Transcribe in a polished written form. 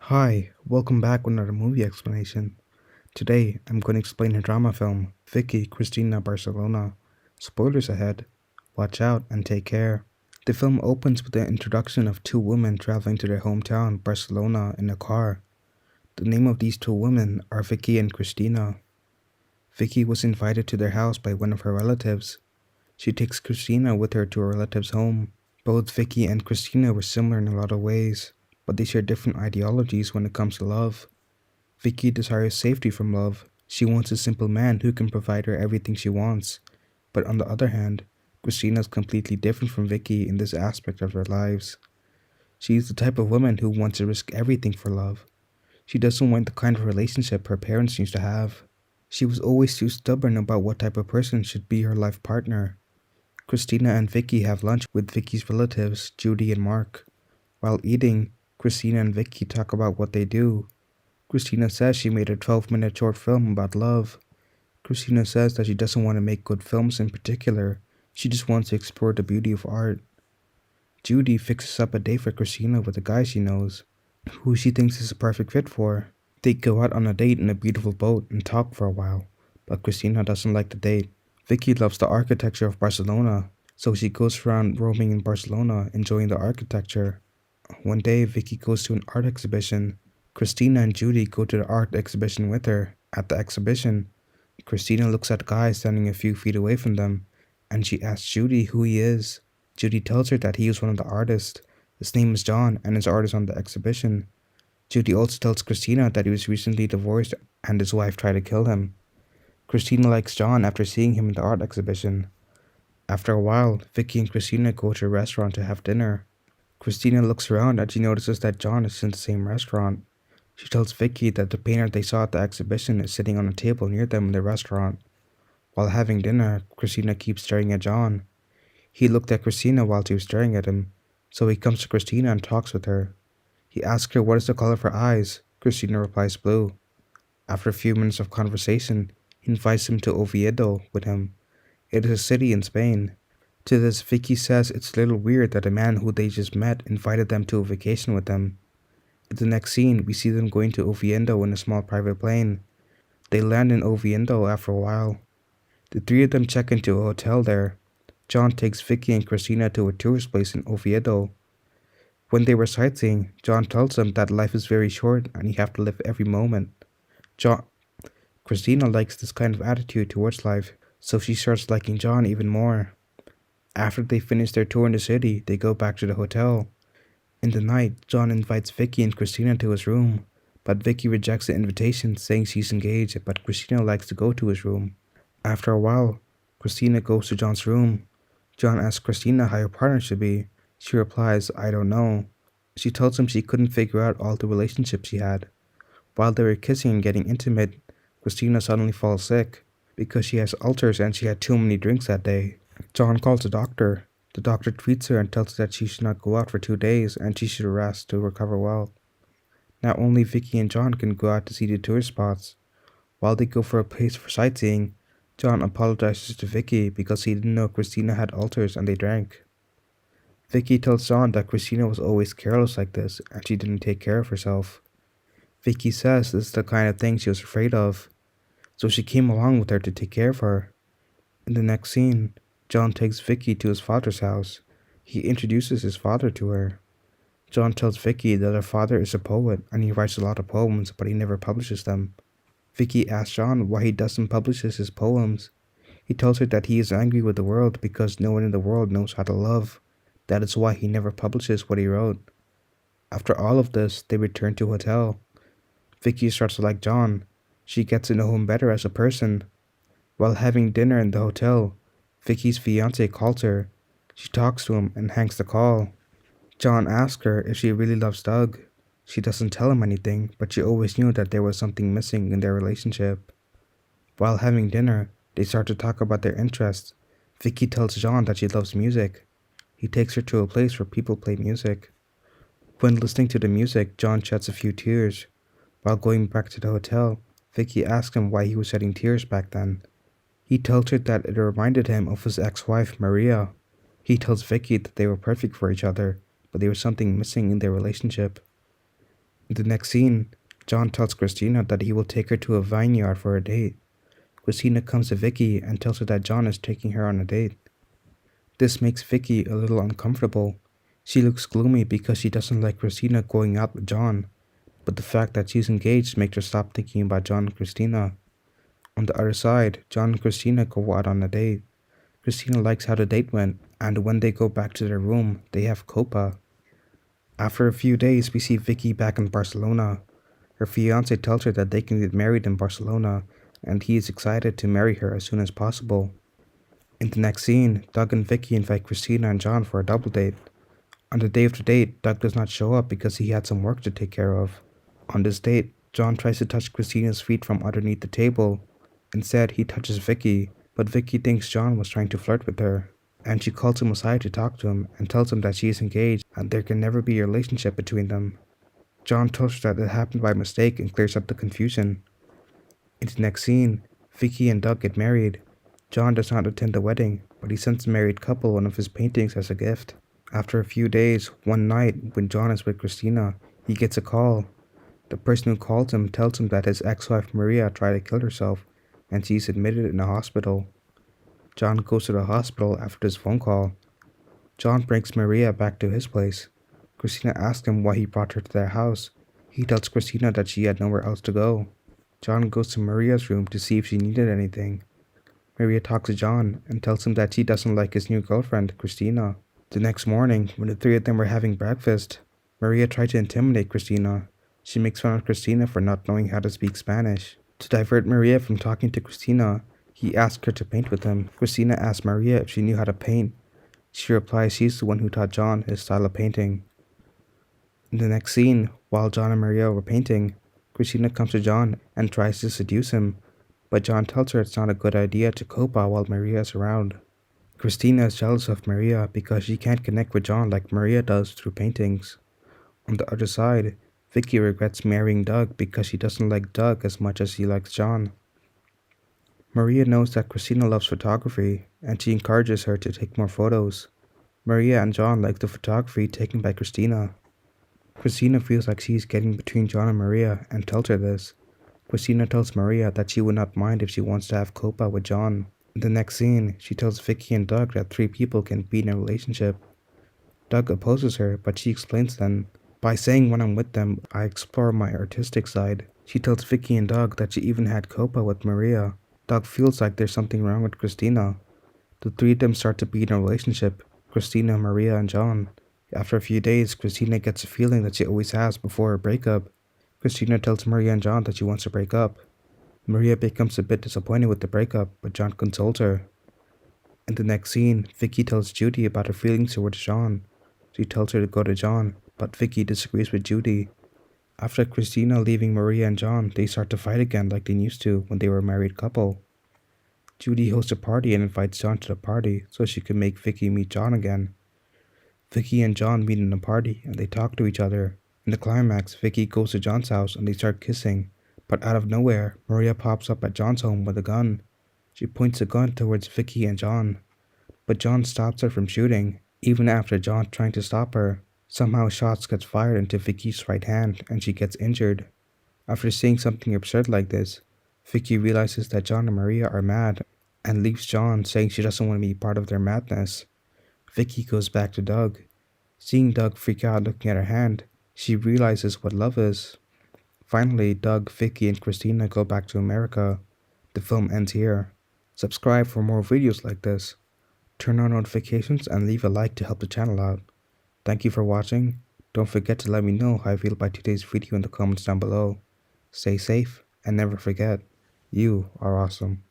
Hi, welcome back with another movie explanation. Today, I'm going to explain a drama film, Vicky, Cristina, Barcelona. Spoilers ahead. Watch out and take care. The film opens with the introduction of two women traveling to their hometown, Barcelona, in a car. The name of these two women are Vicky and Cristina. Vicky was invited to their house by one of her relatives. She takes Cristina with her to her relative's home. Both Vicky and Cristina were similar in a lot of ways, but they share different ideologies when it comes to love. Vicky desires safety from love. She wants a simple man who can provide her everything she wants. But on the other hand, Christina is completely different from Vicky in this aspect of their lives. She is the type of woman who wants to risk everything for love. She doesn't want the kind of relationship her parents used to have. She was always too stubborn about what type of person should be her life partner. Christina and Vicky have lunch with Vicky's relatives, Judy and Mark. While eating, Christina and Vicky talk about what they do. Christina says she made a 12-minute short film about love. Christina says that she doesn't want to make good films in particular, she just wants to explore the beauty of art. Judy fixes up a date for Christina with a guy she knows, who she thinks is a perfect fit for. They go out on a date in a beautiful boat and talk for a while, but Christina doesn't like the date. Vicky loves the architecture of Barcelona, so she goes around roaming in Barcelona enjoying the architecture. One day, Vicky goes to an art exhibition. Christina and Judy go to the art exhibition with her. At the exhibition, Christina looks at a guy standing a few feet away from them, and she asks Judy who he is. Judy tells her that he is one of the artists. His name is John, and his art is on the exhibition. Judy also tells Christina that he was recently divorced and his wife tried to kill him. Christina likes John after seeing him in the art exhibition. After a while, Vicky and Christina go to a restaurant to have dinner. Christina looks around and she notices that John is in the same restaurant. She tells Vicky that the painter they saw at the exhibition is sitting on a table near them in the restaurant. While having dinner, Christina keeps staring at John. He looked at Christina while she was staring at him, so he comes to Christina and talks with her. He asks her what is the color of her eyes. Christina replies blue. After a few minutes of conversation, he invites him to Oviedo with him. It is a city in Spain. To this, Vicky says it's a little weird that a man who they just met invited them to a vacation with them. In the next scene, we see them going to Oviedo in a small private plane. They land in Oviedo after a while. The three of them check into a hotel there. John takes Vicky and Christina to a tourist place in Oviedo. When they were sightseeing, John tells them that life is very short and you have to live every moment. Christina likes this kind of attitude towards life, so she starts liking John even more. After they finish their tour in the city, they go back to the hotel. In the night, John invites Vicky and Christina to his room, but Vicky rejects the invitation, saying she's engaged, but Christina likes to go to his room. After a while, Christina goes to John's room. John asks Christina how her partner should be. She replies, I don't know. She tells him she couldn't figure out all the relationships she had. While they were kissing and getting intimate, Christina suddenly falls sick because she has ulcers and she had too many drinks that day. John calls a doctor. The doctor treats her and tells her that she should not go out for 2 days and she should rest to recover well. Now only Vicky and John can go out to see the tourist spots. While they go for a place for sightseeing, John apologizes to Vicky because he didn't know Christina had ulcers and they drank. Vicky tells John that Christina was always careless like this and she didn't take care of herself. Vicky says this is the kind of thing she was afraid of, so she came along with her to take care of her. In the next scene, John takes Vicky to his father's house. He introduces his father to her. John tells Vicky that her father is a poet and he writes a lot of poems, but he never publishes them. Vicky asks John why he doesn't publish his poems. He tells her that he is angry with the world because no one in the world knows how to love. That is why he never publishes what he wrote. After all of this, they return to a hotel. Vicky starts to like John. She gets to know him better as a person. While having dinner in the hotel, Vicky's fiancé calls her. She talks to him and hangs the call. John asks her if she really loves Doug. She doesn't tell him anything, but she always knew that there was something missing in their relationship. While having dinner, they start to talk about their interests. Vicky tells John that she loves music. He takes her to a place where people play music. When listening to the music, John sheds a few tears. While going back to the hotel, Vicky asks him why he was shedding tears back then. He tells her that it reminded him of his ex-wife, Maria. He tells Vicky that they were perfect for each other, but there was something missing in their relationship. In the next scene, John tells Cristina that he will take her to a vineyard for a date. Cristina comes to Vicky and tells her that John is taking her on a date. This makes Vicky a little uncomfortable. She looks gloomy because she doesn't like Cristina going out with John, but the fact that she's engaged makes her stop thinking about John and Cristina. On the other side, John and Cristina go out on a date. Cristina likes how the date went, and when they go back to their room, they have copa. After a few days, we see Vicky back in Barcelona. Her fiance tells her that they can get married in Barcelona, and he is excited to marry her as soon as possible. In the next scene, Doug and Vicky invite Cristina and John for a double date. On the day of the date, Doug does not show up because he had some work to take care of. On this date, John tries to touch Christina's feet from underneath the table. Instead, he touches Vicky, but Vicky thinks John was trying to flirt with her, and she calls him aside to talk to him and tells him that she is engaged and there can never be a relationship between them. John tells her that it happened by mistake and clears up the confusion. In the next scene, Vicky and Doug get married. John does not attend the wedding, but he sends the married couple one of his paintings as a gift. After a few days, one night, when John is with Cristina, he gets a call. The person who called him tells him that his ex-wife Maria tried to kill herself, and she's admitted in a hospital. John goes to the hospital after this phone call. John brings Maria back to his place. Cristina asks him why he brought her to their house. He tells Cristina that she had nowhere else to go. John goes to Maria's room to see if she needed anything. Maria talks to John and tells him that she doesn't like his new girlfriend, Cristina. The next morning, when the three of them were having breakfast, Maria tried to intimidate Cristina. She makes fun of Cristina for not knowing how to speak Spanish. To divert Maria from talking to Cristina, he asked her to paint with him. Cristina asks Maria if she knew how to paint. She replies she's the one who taught John his style of painting. In the next scene, while John and Maria were painting, Cristina comes to John and tries to seduce him, but John tells her it's not a good idea to copa while Maria is around. Cristina is jealous of Maria because she can't connect with John like Maria does through paintings. On the other side, Vicky regrets marrying Doug because she doesn't like Doug as much as she likes John. Maria knows that Cristina loves photography, and she encourages her to take more photos. Maria and John like the photography taken by Cristina. Cristina feels like she's getting between John and Maria and tells her this. Cristina tells Maria that she would not mind if she wants to have copa with John. In the next scene, she tells Vicky and Doug that three people can be in a relationship. Doug opposes her, but she explains then. By saying when I'm with them, I explore my artistic side. She tells Vicky and Doug that she even had copa with Maria. Doug feels like there's something wrong with Cristina. The three of them start to be in a relationship, Cristina, Maria, and John. After a few days, Cristina gets a feeling that she always has before her breakup. Cristina tells Maria and John that she wants to break up. Maria becomes a bit disappointed with the breakup, but John consoles her. In the next scene, Vicky tells Judy about her feelings towards John. She tells her to go to John, but Vicky disagrees with Judy. After Cristina leaving Maria and John, they start to fight again like they used to when they were a married couple. Judy hosts a party and invites John to the party so she can make Vicky meet John again. Vicky and John meet in a party and they talk to each other. In the climax, Vicky goes to John's house and they start kissing, but out of nowhere, Maria pops up at John's home with a gun. She points a gun towards Vicky and John, but John stops her from shooting, even after John trying to stop her. Somehow shots get fired into Vicky's right hand and she gets injured. After seeing something absurd like this, Vicky realizes that John and Maria are mad and leaves John, saying she doesn't want to be part of their madness. Vicky goes back to Doug. Seeing Doug freak out looking at her hand, she realizes what love is. Finally, Doug, Vicky, and Cristina go back to America. The film ends here. Subscribe for more videos like this. Turn on notifications and leave a like to help the channel out. Thank you for watching. Don't forget to let me know how you feel about today's video in the comments down below. Stay safe and never forget, you are awesome.